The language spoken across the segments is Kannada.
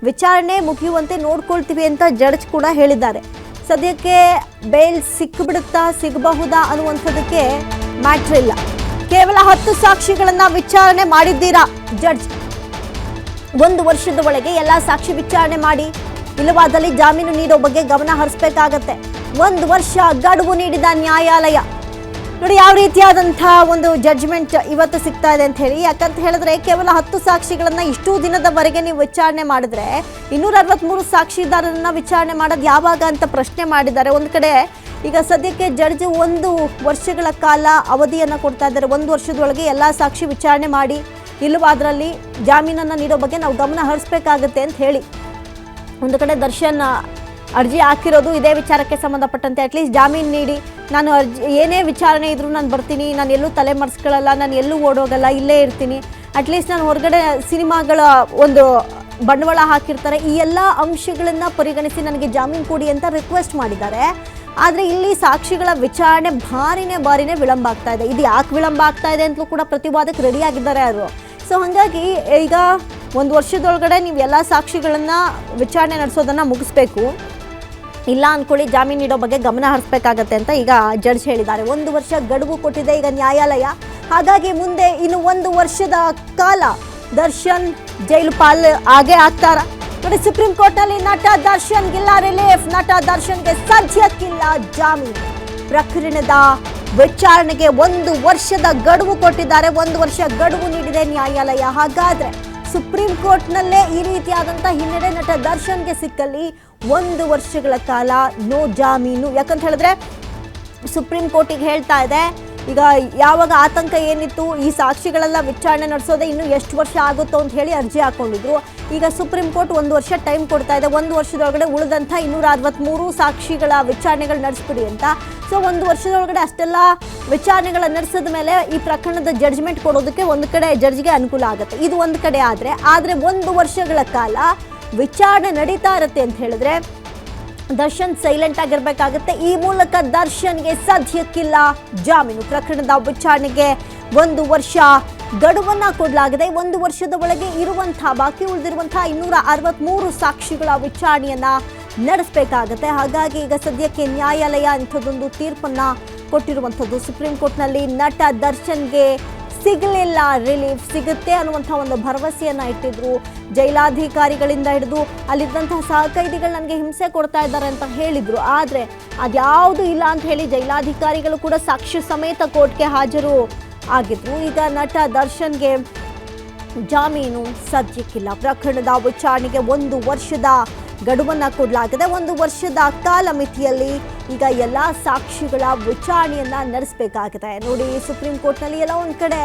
ವಿಚಾರಣೆ ಮುಗಿಯುವಂತೆ ನೋಡ್ಕೊಳ್ತೀವಿ ಅಂತ ಜಡ್ಜ್ ಕೂಡ ಹೇಳಿದ್ದಾರೆ. ಸದ್ಯಕ್ಕೆ ಬೇಲ್ ಸಿಕ್ಕಿಬಿಡುತ್ತಾ ಸಿಗಬಹುದಾ ಅನ್ನುವಂಥದ್ದಕ್ಕೆ ಮ್ಯಾಟ್ರ್ ಇಲ್ಲ. ಕೇವಲ 10 ಸಾಕ್ಷಿಗಳನ್ನ ವಿಚಾರಣೆ ಮಾಡಿದ್ದೀರಾ ಜಡ್ಜ್. 1 ವರ್ಷದ ಒಳಗೆ ಎಲ್ಲ ಸಾಕ್ಷಿ ವಿಚಾರಣೆ ಮಾಡಿ, ಇಲ್ಲವಾದಲ್ಲಿ ಜಾಮೀನು ನೀಡೋ ಬಗ್ಗೆ ಗಮನ ಹರಿಸಬೇಕಾಗತ್ತೆ. 1 ವರ್ಷ ಗಡುವು ನೀಡಿದ ನ್ಯಾಯಾಲಯ. ನೋಡಿ ಯಾವ ರೀತಿಯಾದಂತಹ ಒಂದು ಜಡ್ಜ್ಮೆಂಟ್ ಇವತ್ತು ಸಿಗ್ತಾ ಇದೆ ಅಂತ ಹೇಳಿ. ಯಾಕಂತ ಹೇಳಿದ್ರೆ ಕೇವಲ 10 ಸಾಕ್ಷಿಗಳನ್ನ ಇಷ್ಟು ದಿನದವರೆಗೆ ನೀವು ವಿಚಾರಣೆ ಮಾಡಿದ್ರೆ 263 ಸಾಕ್ಷಿದಾರರನ್ನ ವಿಚಾರಣೆ ಮಾಡೋದು ಯಾವಾಗ ಅಂತ ಪ್ರಶ್ನೆ ಮಾಡಿದ್ದಾರೆ. ಒಂದು ಕಡೆ ಈಗ ಸದ್ಯಕ್ಕೆ ಜಡ್ಜ್ 1 ವರ್ಷಗಳ ಕಾಲ ಅವಧಿಯನ್ನು ಕೊಡ್ತಾ ಇದ್ದಾರೆ. 1 ವರ್ಷದೊಳಗೆ ಎಲ್ಲ ಸಾಕ್ಷಿ ವಿಚಾರಣೆ ಮಾಡಿ, ಇಲ್ಲವಾದ್ರಲ್ಲಿ ಜಾಮೀನನ್ನು ನೀಡೋ ಬಗ್ಗೆ ನಾವು ಗಮನ ಹರಿಸಬೇಕಾಗತ್ತೆ ಅಂತ ಹೇಳಿ ಒಂದು ಕಡೆ ದರ್ಶನ್ ಅರ್ಜಿ ಹಾಕಿರೋದು ಇದೇ ವಿಚಾರಕ್ಕೆ ಸಂಬಂಧಪಟ್ಟಂತೆ. ಅಟ್ಲೀಸ್ಟ್ ಜಾಮೀನು ನೀಡಿ, ನಾನು ಏನೇ ವಿಚಾರಣೆ ಇದ್ರೂ ನಾನು ಬರ್ತೀನಿ, ನಾನು ಎಲ್ಲೂ ತಲೆ ಮರೆಸ್ಕೊಳ್ಳಲ್ಲ, ನಾನು ಎಲ್ಲೂ ಓಡೋಗಲ್ಲ, ಇಲ್ಲೇ ಇರ್ತೀನಿ, ಅಟ್ಲೀಸ್ಟ್ ನಾನು ಹೊರಗಡೆ ಸಿನಿಮಾಗಳ ಒಂದು ಬಂಡವಾಳ ಹಾಕಿರ್ತಾರೆ, ಈ ಎಲ್ಲ ಅಂಶಗಳನ್ನು ಪರಿಗಣಿಸಿ ನನಗೆ ಜಾಮೀನು ಕೊಡಿ ಅಂತ ರಿಕ್ವೆಸ್ಟ್ ಮಾಡಿದ್ದಾರೆ. ಆದರೆ ಇಲ್ಲಿ ಸಾಕ್ಷಿಗಳ ವಿಚಾರಣೆ ಭಾರಿನೇ ವಿಳಂಬ ಆಗ್ತಾ ಇದೆ. ಇದು ಯಾಕೆ ವಿಳಂಬ ಆಗ್ತಾ ಇದೆ ಅಂತಲೂ ಕೂಡ ಪ್ರತಿವಾದಕ್ಕೆ ರೆಡಿ ಆಗಿದ್ದಾರೆ ಅವರು. ಸೊ ಹಾಗಾಗಿ ಈಗ 1 ವರ್ಷದೊಳಗಡೆ ನೀವು ಎಲ್ಲ ಸಾಕ್ಷಿಗಳನ್ನು ವಿಚಾರಣೆ ನಡೆಸೋದನ್ನು ಮುಗಿಸ್ಬೇಕು, ಇಲ್ಲ ಅಂದ್ಕೊಳ್ಳಿ ಜಾಮೀನು ನೀಡೋ ಬಗ್ಗೆ ಗಮನ ಹರಿಸಬೇಕಾಗತ್ತೆ ಅಂತ ಈಗ ಜಡ್ಜ್ ಹೇಳಿದ್ದಾರೆ. 1 ವರ್ಷ ಗಡುವು ಕೊಟ್ಟಿದೆ ಈಗ ನ್ಯಾಯಾಲಯ. ಹಾಗಾಗಿ ಮುಂದೆ ಇನ್ನು 1 ವರ್ಷದ ಕಾಲ ದರ್ಶನ್ ಜೈಲು ಪಾಲ್ ಆಗೇ ಆಗ್ತಾರ. ನೋಡಿ, ಸುಪ್ರೀಂ ಕೋರ್ಟ್ನಲ್ಲಿ ನಟ ದರ್ಶನ್ಗಿಲ್ಲ ರಿಲೀಫ್, ನಟ ದರ್ಶನ್ಗೆ ಸದ್ಯಕ್ಕಿಲ್ಲ ಜಾಮೀನು. ಪ್ರಕರಣದ ವಿಚಾರಣೆಗೆ 1 ವರ್ಷದ ಗಡುವು ಕೊಟ್ಟಿದ್ದಾರೆ. 1 ವರ್ಷ ಗಡುವು ನೀಡಿದೆ ನ್ಯಾಯಾಲಯ. ಹಾಗಾದ್ರೆ ಸುಪ್ರೀಂ ಕೋರ್ಟ್ನಲ್ಲೇ ಈ ರೀತಿಯಾದಂಥ ಹಿನ್ನಡೆ ನಟ ದರ್ಶನ್ಗೆ ಸಿಕ್ಕಲ್ಲಿ 1 ವರ್ಷಗಳ ಕಾಲ ನೋ ಜಾಮೀನು. ಯಾಕಂತ ಹೇಳಿದ್ರೆ ಸುಪ್ರೀಂ ಕೋರ್ಟಿಗೆ ಹೇಳ್ತಾ ಇದೆ, ಈಗ ಯಾವಾಗ ಆತಂಕ ಏನಿತ್ತು, ಈ ಸಾಕ್ಷಿಗಳೆಲ್ಲ ವಿಚಾರಣೆ ನಡೆಸೋದೇ ಇನ್ನು ಎಷ್ಟು ವರ್ಷ ಆಗುತ್ತೋ ಅಂತ ಹೇಳಿ ಅರ್ಜಿ ಹಾಕೊಂಡಿದ್ರು. ಈಗ ಸುಪ್ರೀಂ ಕೋರ್ಟ್ 1 ವರ್ಷ ಟೈಮ್ ಕೊಡ್ತಾ ಇದೆ. 1 ವರ್ಷದೊಳಗಡೆ ಉಳಿದಂಥ 263 ಸಾಕ್ಷಿಗಳ ವಿಚಾರಣೆಗಳು ನಡೆಸ್ಬಿಡಿ ಅಂತ. ಸೊ 1 ವರ್ಷದೊಳಗಡೆ ಅಷ್ಟೆಲ್ಲ ವಿಚಾರಣೆಗಳ ನಡೆಸಿದ ಮೇಲೆ ಈ ಪ್ರಕರಣದ ಜಡ್ಜ್ಮೆಂಟ್ ಕೊಡೋದಕ್ಕೆ ಒಂದು ಕಡೆ ಜಡ್ಜ್ಗೆ ಅನುಕೂಲ ಆಗುತ್ತೆ. ಇದು ಒಂದು ಕಡೆ ಆದರೆ 1 ವರ್ಷಗಳ ಕಾಲ ವಿಚಾರಣೆ ನಡೀತಾ ಇರುತ್ತೆ ಅಂತ ಹೇಳಿದ್ರೆ ದರ್ಶನ್ ಸೈಲೆಂಟ್ ಆಗಿರ್ಬೇಕಾಗುತ್ತೆ. ಈ ಮೂಲಕ ದರ್ಶನ್ಗೆ ಸದ್ಯಕ್ಕಿಲ್ಲ ಜಾಮೀನು. ಪ್ರಕರಣದ ವಿಚಾರಣೆಗೆ 1 ವರ್ಷ ಗಡುವನ್ನ ಕೊಡಲಾಗಿದೆ. 1 ವರ್ಷದ ಒಳಗೆ ಬಾಕಿ ಉಳಿದಿರುವಂತಹ 263 ಸಾಕ್ಷಿಗಳ ವಿಚಾರಣೆಯನ್ನ ನಡೆಸಬೇಕಾಗತ್ತೆ. ಹಾಗಾಗಿ ಈಗ ಸದ್ಯಕ್ಕೆ ನ್ಯಾಯಾಲಯ ಇಂಥದ್ದೊಂದು ತೀರ್ಪನ್ನ ಕೊಟ್ಟಿರುವಂಥದ್ದು. ಸುಪ್ರೀಂ ಕೋರ್ಟ್ನಲ್ಲಿ ನಟ ದರ್ಶನ್ಗೆ ಸಿಗಲಿಲ್ಲ ರಿಲೀಫ್, ಸಿಗುತ್ತೆ ಅನ್ನುವಂಥ ಒಂದು ಭರವಸೆಯನ್ನ ಇಟ್ಟಿದ್ರು. ಜೈಲಾಧಿಕಾರಿಗಳಿಂದ ಹಿಡಿದು ಅಲ್ಲಿದ್ದಂತಹ ಸಹಕೈದಿಗಳು ನನಗೆ ಹಿಂಸೆ ಕೊಡ್ತಾ ಇದ್ದಾರೆ ಅಂತ ಹೇಳಿದ್ರು. ಆದರೆ ಅದ್ಯಾವುದು ಇಲ್ಲ ಅಂತ ಹೇಳಿ ಜೈಲಾಧಿಕಾರಿಗಳು ಕೂಡ ಸಾಕ್ಷ್ಯ ಸಮೇತ ಕೋರ್ಟ್ಗೆ ಹಾಜರು ಆಗಿದ್ರು. ಈಗ ನಟ ದರ್ಶನ್ಗೆ ಜಾಮೀನು ಸದ್ಯಕ್ಕಿಲ್ಲ. ಪ್ರಕರಣದ ವಿಚಾರಣೆಗೆ 1 ವರ್ಷದ ಗಡುವನ್ನ ಕೊಡಲಾಗಿದೆ. 1 ವರ್ಷದ ಕಾಲಮಿತಿಯಲ್ಲಿ ಈಗ ಎಲ್ಲ ಸಾಕ್ಷಿಗಳ ವಿಚಾರಣೆಯನ್ನ ನಡೆಸಬೇಕಾಗಿದೆ. ನೋಡಿ, ಸುಪ್ರೀಂ ಕೋರ್ಟ್ನಲ್ಲಿ ಎಲ್ಲ ಒಂದು ಕಡೆ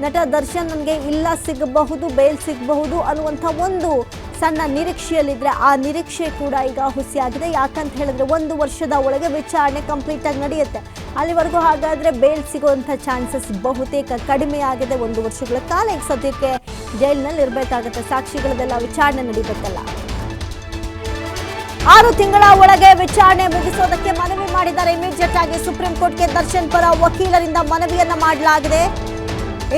ನಟ ದರ್ಶನ್ ನನಗೆ ಇಲ್ಲ ಸಿಗಬಹುದು, ಬೇಲ್ ಸಿಗಬಹುದು ಅನ್ನುವಂಥ ಒಂದು ಸಣ್ಣ ನಿರೀಕ್ಷೆಯಲ್ಲಿದ್ದರೆ ಆ ನಿರೀಕ್ಷೆ ಕೂಡ ಈಗ ಹುಸಿಯಾಗಿದೆ. ಯಾಕಂತ ಹೇಳಿದ್ರೆ 1 ವರ್ಷದ ಒಳಗೆ ವಿಚಾರಣೆ ಕಂಪ್ಲೀಟ್ ಆಗಿ ನಡೆಯುತ್ತೆ. ಅಲ್ಲಿವರೆಗೂ ಹಾಗಾದರೆ ಬೇಲ್ ಸಿಗುವಂಥ ಚಾನ್ಸಸ್ ಬಹುತೇಕ ಕಡಿಮೆ ಆಗಿದೆ. 1 ವರ್ಷಗಳ ಕಾಲ ಈಗ ಸದ್ಯಕ್ಕೆ ಜೈಲಿನಲ್ಲಿ ಇರಬೇಕಾಗತ್ತೆ. ಸಾಕ್ಷಿಗಳದೆಲ್ಲ ವಿಚಾರಣೆ ನಡೀಬೇಕಲ್ಲ. 6 ತಿಂಗಳ ಒಳಗೆ ವಿಚಾರಣೆ ಮುಗಿಸೋದಕ್ಕೆ ಮನವಿ ಮಾಡಿದ್ದಾರೆ. ಇಮಿಡಿಯೇಟ್ ಆಗಿ ಸುಪ್ರೀಂ ಕೋರ್ಟ್ಗೆ ದರ್ಶನ್ ಪರ ವಕೀಲರಿಂದ ಮನವಿಯನ್ನ ಮಾಡಲಾಗಿದೆ.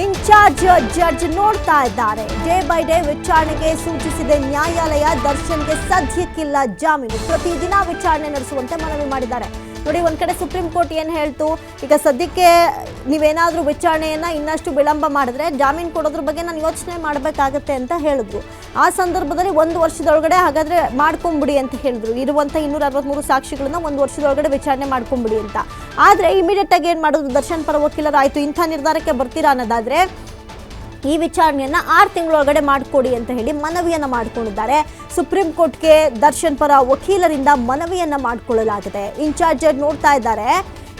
ಇನ್ಚಾರ್ಜ್ ಜಡ್ಜ್ ನೋಡ್ತಾ ಇದ್ದಾರೆ. ಡೇ ಬೈ ಡೇ ವಿಚಾರಣೆಗೆ ಸೂಚಿಸಿದೆ ನ್ಯಾಯಾಲಯ. ದರ್ಶನ್ಗೆ ಸದ್ಯಕ್ಕಿಲ್ಲ ಜಾಮೀನು, ಪ್ರತಿದಿನ ವಿಚಾರಣೆ ನಡೆಸುವಂತೆ ಮನವಿ ಮಾಡಿದ್ದಾರೆ. ನೋಡಿ, ಒಂದ್ ಕಡೆ ಸುಪ್ರೀಂ ಕೋರ್ಟ್ ಏನು ಹೇಳ್ತು, ಈಗ ಸದ್ಯಕ್ಕೆ ನೀವೇನಾದರೂ ವಿಚಾರಣೆಯನ್ನ ಇನ್ನಷ್ಟು ವಿಳಂಬ ಮಾಡಿದ್ರೆ ಜಾಮೀನು ಕೊಡೋದ್ರ ಬಗ್ಗೆ ನಾನು ಯೋಚನೆ ಮಾಡಬೇಕಾಗತ್ತೆ ಅಂತ ಹೇಳಿದ್ರು. ಆ ಸಂದರ್ಭದಲ್ಲಿ 1 ವರ್ಷದೊಳಗಡೆ ಹಾಗಾದ್ರೆ ಮಾಡ್ಕೊಂಬಿಡಿ ಅಂತ ಹೇಳಿದ್ರು. ಇರುವಂಥ 263 ಸಾಕ್ಷಿಗಳನ್ನ 1 ವರ್ಷದೊಳಗಡೆ ವಿಚಾರಣೆ ಮಾಡ್ಕೊಂಬಿಡಿ ಅಂತ. ಆದರೆ ಇಮಿಡಿಯೇಟ್ ಆಗಿ ಏನು ಮಾಡೋದು, ದರ್ಶನ್ ಪರ ವಕೀಲರು ಆಯಿತು ಇಂಥ ನಿರ್ಧಾರಕ್ಕೆ ಬರ್ತೀರಾ ಅನ್ನೋದಾದ್ರೆ ಈ ವಿಚಾರಣೆಯನ್ನ 6 ತಿಂಗಳೊಳಗಡೆ ಮಾಡಿಕೊಡಿ ಅಂತ ಹೇಳಿ ಮನವಿಯನ್ನ ಮಾಡಿಕೊಂಡಿದ್ದಾರೆ. ಸುಪ್ರೀಂ ಕೋರ್ಟ್ಗೆ ದರ್ಶನ್ ಪರ ವಕೀಲರಿಂದ ಮನವಿಯನ್ನ ಮಾಡಿಕೊಳ್ಳಲಾಗಿದೆ. ಇನ್ಚಾರ್ಜ್ ನೋಡ್ತಾ ಇದ್ದಾರೆ.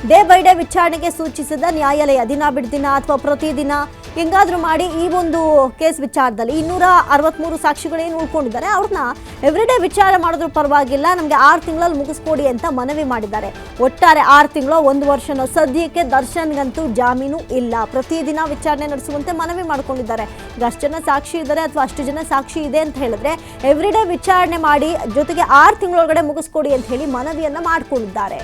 ಡೇ ಬೈ ಡೇ ವಿಚಾರಣೆಗೆ ಸೂಚಿಸಿದ ನ್ಯಾಯಾಲಯ ದಿನ ಬಿಡ್ ದಿನ ಅಥವಾ ಪ್ರತಿದಿನ ಹೆಂಗಾದ್ರೂ ಮಾಡಿ ಈ ಒಂದು ಕೇಸ್ ವಿಚಾರದಲ್ಲಿ 263 ಸಾಕ್ಷಿಗಳೇನು ಉಳ್ಕೊಂಡಿದ್ದಾರೆ ಅವ್ರನ್ನ ಎವ್ರಿಡೇ ವಿಚಾರ ಮಾಡಿದ್ರು ಪರವಾಗಿಲ್ಲ, ನಮಗೆ 6 ತಿಂಗಳಲ್ಲಿ ಮುಗಿಸ್ಕೊಡಿ ಅಂತ ಮನವಿ ಮಾಡಿದ್ದಾರೆ. ಒಟ್ಟಾರೆ 6 ತಿಂಗಳು 1 ವರ್ಷನೋ ಸದ್ಯಕ್ಕೆ ದರ್ಶನ್ಗಂತೂ ಜಾಮೀನು ಇಲ್ಲ. ಪ್ರತಿದಿನ ವಿಚಾರಣೆ ನಡೆಸುವಂತೆ ಮನವಿ ಮಾಡ್ಕೊಂಡಿದ್ದಾರೆ. ಈಗ ಅಷ್ಟು ಜನ ಸಾಕ್ಷಿ ಇದ್ದಾರೆ ಅಥವಾ ಅಷ್ಟು ಜನ ಸಾಕ್ಷಿ ಇದೆ ಅಂತ ಹೇಳಿದ್ರೆ ಎವ್ರಿಡೇ ವಿಚಾರಣೆ ಮಾಡಿ ಜೊತೆಗೆ 6 ತಿಂಗಳೊಳಗಡೆ ಮುಗಿಸ್ಕೊಡಿ ಅಂತ ಹೇಳಿ ಮನವಿಯನ್ನ ಮಾಡ್ಕೊಂಡಿದ್ದಾರೆ.